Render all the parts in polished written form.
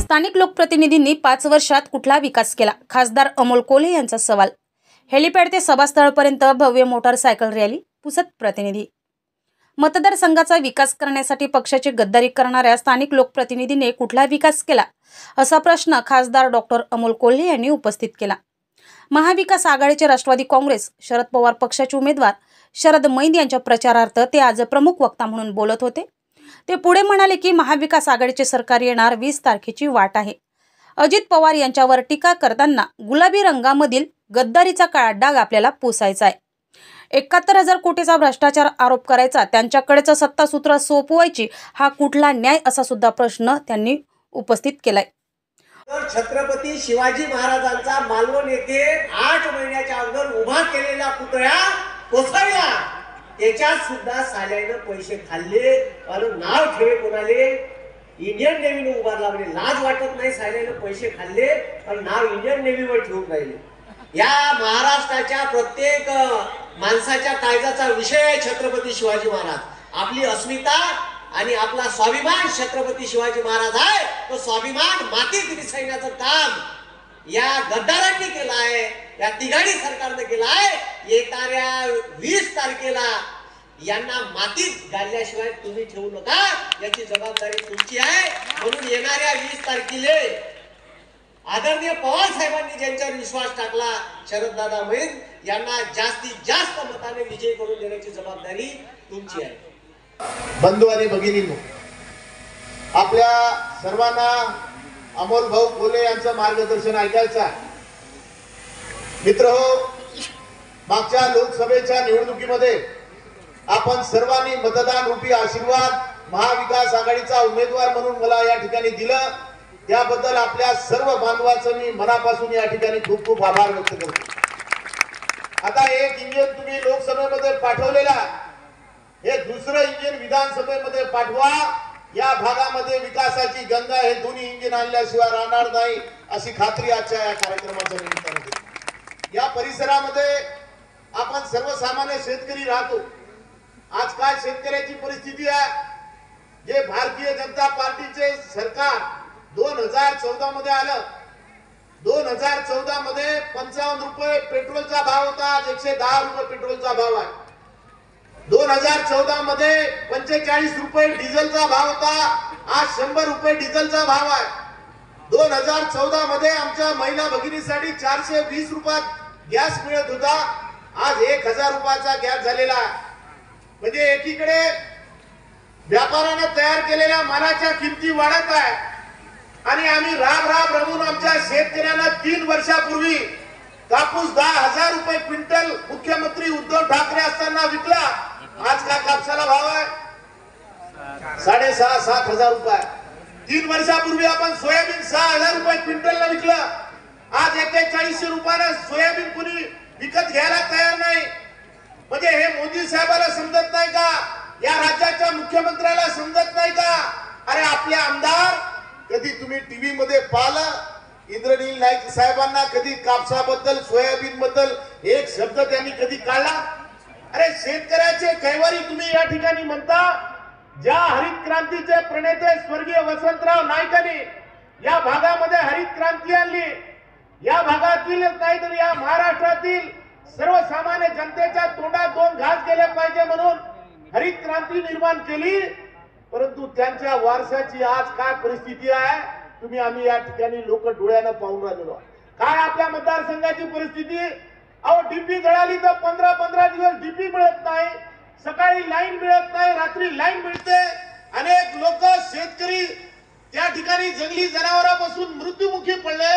स्थानिक लोकप्रतिनिधींनी 5 वर्षात कुठला विकास केला? खासदार अमोल कोल्हे यांचा सवाल। हेलिपॅड ते सभास्थळपर्यंत भव्य मोटारसायकल रॅली, पुसद प्रतिनिधी। मतदारसंघाचा विकास करण्यासाठी पक्षाची गद्दारी करणाऱ्या स्थानिक लोकप्रतिनिधींनी कुठला विकास केला, असा प्रश्न खासदार डॉक्टर अमोल कोल्हे यांनी उपस्थित केला। महाविकास आघाडीचे राष्ट्रवादी काँग्रेस शरद पवार पक्षाचे उमेदवार शरद मैंद यांच्या प्रचारार्थ ते आज प्रमुख वक्ता म्हणून बोलत होते। ते पुढे म्हणाले की महाविकास आघाडीचे सरकार येणार 20 तारखेची वाट आहे। अजित पवार यांच्यावर टीका करताना गुलाबी रंगामधील गद्दारीचा काळा डाग आपल्याला पुसायचा आहे। 71,000 कोटीचा भ्रष्टाचार आरोप करायचा, त्यांच्याकडेच सत्तासूत्र सोपवायची, हा कुठला न्याय, असा सुद्धा प्रश्न त्यांनी उपस्थित केलाय। छत्रपती शिवाजी महाराजांचा मालवण येथे 8 महिन्याच्या अगोदर उभा केलेला पुतळा कोसळला, त्याच्यात सुद्धा साल्याने पैसे खाल्ले आणि नाव ठेवे कोणाले? इंडियन नेव्हीने उभारला। म्हणजे लाज वाटत नाही? साल्याने पैसे खाल्ले आणि नाव इंडियन नेव्हीवर ठेवून राहिले। या महाराष्ट्राच्या प्रत्येक माणसाच्या काळजाचा विषय आहे छत्रपती शिवाजी महाराज। आपली अस्मिता आणि आपला स्वाभिमान छत्रपती शिवाजी महाराज आहे। तो स्वाभिमान मातीत मिसळण्याचं काम या गद्दारांनी केलं आहे, या तिघाणी सरकारने केलं आहे। येणाऱ्या 20 तारखेला यांना मातीत गाडल्याशिवाय तुम्ही ठेवू नका, याची जबाबदारी तुमची आहे। म्हणून येणाऱ्या 20 तारखेला आदरणीय पवार साहेबांनी ज्यांच्यावर विश्वास टाकला, शरददादा मैंद यांना जास्तीत जास्त मताने विजय करून देण्याची जबाबदारी तुमची आहे। बंधू आणि भगिनींनो, आपल्या सर्वांना अमोल भाऊ कोल्हे यांचं मार्गदर्शन ऐकायचं आहे। मित्रहो, मागच्या लोकसभेच्या निवडणुकीमध्ये आपण सर्वांनी मतदान रूपी आशीर्वाद महाविकास आघाडीचा उमेदवार म्हणून मला या ठिकाणी दिलं, त्याबद्दल आपल्या सर्व बांधवांचं मी मनापासून या ठिकाणी खूप खूप आभार व्यक्त करतो। आता एक इंजिन तुम्ही लोकसभेमध्ये पाठवलेला, हे दुसरं इंजिन विधानसभेमध्ये पाठवा। या भागामध्ये विकासाची गंगा हे दोन्ही इंजिन आणल्याशिवाय राहणार नाही, अशी खात्री आजच्या या कार्यक्रमाच्या निमित्ताने देतो। या परिसरामध्ये आपण सर्वसामान्य शेतकरी राहतो। आज काय शेतकऱ्याची परिस्थिती आहे? जे भारतीय जनता पार्टीचे सरकार 2014 मध्ये आलं, 2014 मध्ये 55 रुपये पेट्रोलचा भाव होता, आज 110 रुपये पेट्रोलचा भाव आहे। 2014 मध्ये 45 रुपये डिझेलचा भाव होता, आज 100 रुपये डिझेलचा भाव आहे। 2014 मध्ये आमच्या महिला भगिनीसाठी 420 रुपयात गॅस मिळत होता, आज 1000 रुपयाचा गॅस झालेला आहे। म्हणजे एकीकडे व्यापाऱ्याने तयार केलेल्या मालाच्या किमती वाढत आहे आणि आम्ही राब रमून आमच्या शेतकऱ्यांना 3 वर्षापूर्वी कापूस 10,000 रुपये क्विंटल मुख्यमंत्री उद्धव ठाकरे असताना विकला। आज काय कापसाला भाव आहे? 6,500-7,000 रुपये। 3 वर्षापूर्वी आपण सोयाबीन 6,000 रुपये क्विंटलला विकलं, आज 4100 रुपयाला सोयाबीन कुणी विकत घ्यायला तयार नाही। म्हणजे हे मोदी साहेबाला समजत नाही का? या राज्याच्या मुख्यमंत्र्याला समजत नाही का? अरे आपले आमदार कधी तुम्ही टीव्ही मध्ये पाहिलं? इंद्रनील नाईक साहेबांना कधी कापसाबद्दल सोयाबीन बद्दल एक शब्द त्यांनी कधी काढला? अरे शेतकऱ्याचे कैवारी तुम्ही या ठिकाणी म्हणता। ज्या हरित क्रांतीचे प्रणेते स्वर्गीय वसंतराव नाईकांनी या भागामध्ये हरित क्रांती आणली, या भागातील नाही तर या महाराष्ट्रातील सर्वसामान्य जनतेच्या तोंडात 2 घास गेले पाहिजे म्हणून हरित क्रांती निर्माण केली, परंतु त्यांच्या वारसाची आज काय परिस्थिती आहे तुम्ही आम्ही या ठिकाणी लोक डोळ्यानं पाहून राहिलो। काय आपल्या मतदारसंघाची परिस्थिती? अहो डीपी जळाली तर 15 दिवस डीपी मिळत नाही, सकाळी लाईन मिळत नाही, रात्री लाईन मिळते। अनेक लोक शेतकरी त्या ठिकाणी जंगली जनावरांपासून मृत्युमुखी पडले।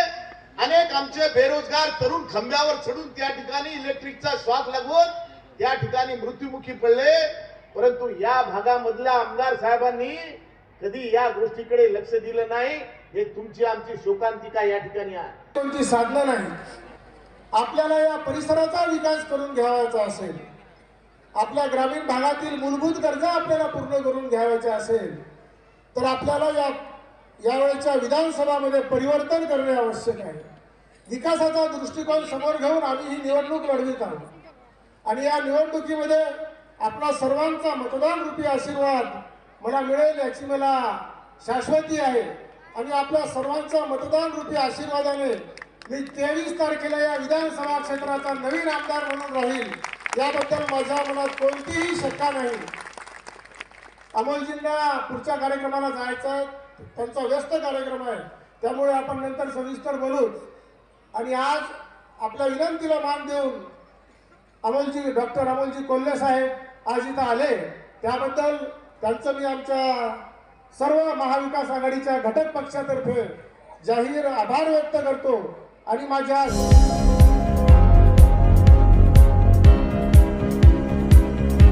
अनेक आमचे बेरोजगार तरुण खांब्यावर चढून त्या ठिकाणी इलेक्ट्रिकचा शॉक लागून त्या ठिकाणी मृत्युमुखी पडले, परंतु या भागामधल्या आमदार साहेबांनी कधी या गोष्टीकडे लक्ष दिलं नाही। हे तुमची आमची शोकांतिका या ठिकाणी आहे। कोणती साधनं नाही। आपल्याला या परिसराचा विकास करून घ्यावायचा असेल, आपल्या ग्रामीण भागातील मूलभूत गरजा आपल्याला पूर्ण करून घ्यावायच्या असेल, तर आपल्याला यावेळेच्या विधानसभामध्ये परिवर्तन करणे आवश्यक आहे। विकासाचा दृष्टिकोन समोर घेऊन आम्ही ही निवडणूक लढवित आहोत आणि या निवडणुकीमध्ये आपला सर्वांचा मतदान रूपी आशीर्वाद मला मिळेल याची मला शाश्वती आहे। आणि आपल्या सर्वांच्या मतदान रूपी आशीर्वादाने मी 23 तारखेला या विधानसभा क्षेत्राचा नवीन आमदार म्हणून राहील याबद्दल माझ्या मनात कोणतीही शंका नाही. अमोलजींना पुढच्या कार्यक्रमाला जायचं, त्यांचा व्यस्त कार्यक्रम आहे, त्यामुळे आपण नंतर सविस्तर बोलू. आणि आज आपल्या विनंतीला मान देऊन डॉक्टर अमोलजी कोल्हे साहेब आज इथं आले, त्याबद्दल त्यांचं मी आमच्या सर्व महाविकास आघाडीच्या घटक पक्षातर्फे जाहीर आभार व्यक्त करतो. आणि माझ्या